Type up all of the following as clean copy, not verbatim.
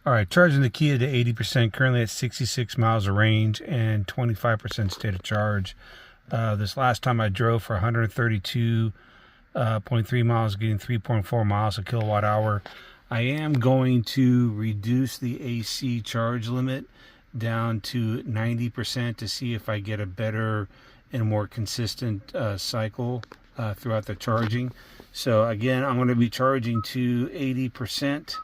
All right, charging the Kia to 80%, currently at 66 miles of range and 25% state of charge. This last time I drove for 132.3 miles, getting 3.4 miles a kilowatt hour. I am going to reduce the AC charge limit down to 90% to see if I get a better and more consistent cycle throughout the charging. So again, I'm going to be charging to 80%.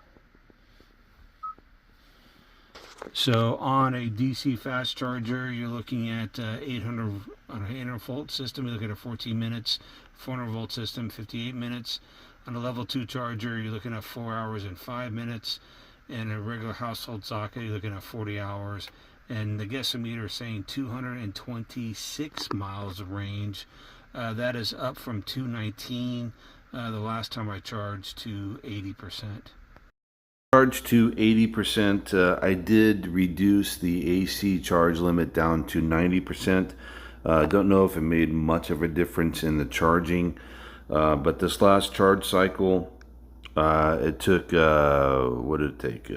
So on a DC fast charger, you're looking at 800 on an 800 volt system. You're looking at 14 minutes. 400 volt system, 58 minutes. On a level 2 charger, you're looking at 4 hours and 5 minutes. And a regular household socket, you're looking at 40 hours. And the guessometer is saying 226 miles of range. That is up from 219 the last time I charged to 80%. Charge to 80%. I did reduce the AC charge limit down to 90%. Don't know if it made much of a difference in the charging, but this last charge cycle, it took, what did it take?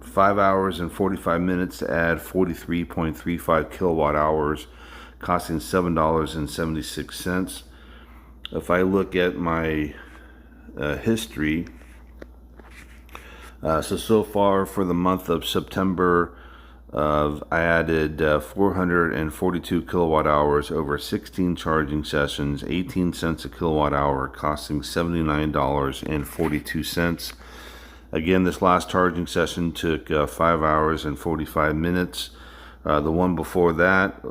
5 hours and 45 minutes to add 43.35 kilowatt hours, costing $7.76. If I look at my history, so far for the month of September, I added 442 kilowatt hours over 16 charging sessions, 18 cents a kilowatt hour, costing $79.42. Again, this last charging session took 5 hours and 45 minutes. The one before that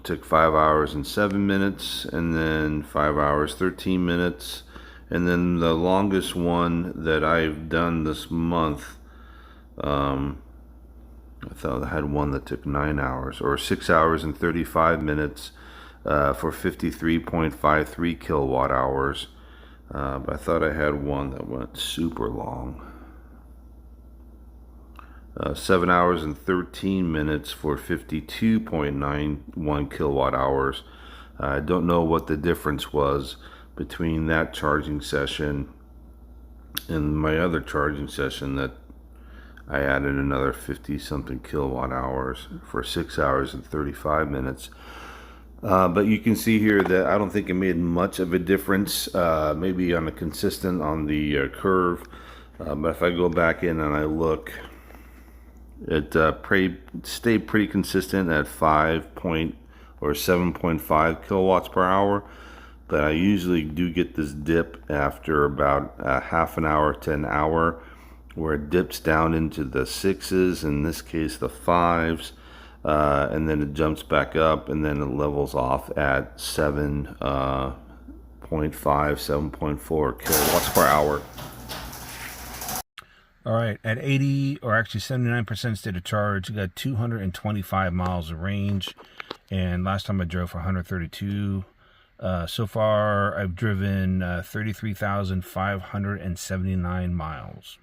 took 5 hours and 7 minutes, and then 5 hours 13 minutes. And then the longest one that I've done this month, I thought I had one that took 9 hours, or 6 hours and 35 minutes for 53.53 kilowatt hours. But I thought I had one that went super long. 7 hours and 13 minutes for 52.91 kilowatt hours. I don't know what the difference was between that charging session and my other charging session that I added another 50 something kilowatt hours for 6 hours and 35 minutes. But you can see here that I don't think it made much of a difference, maybe on a consistent on the curve. But if I go back in and I look, it stayed pretty consistent at 7.5 kilowatts per hour. But I usually do get this dip after about half an hour to an hour, where it dips down into the 6s, in this case the 5s, and then it jumps back up, and then it levels off at 7.5, 7.4 kilowatts per hour. All right, at 80, or actually 79% state of charge, you got 225 miles of range. And last time I drove for 132. So far, I've driven 33,579 miles.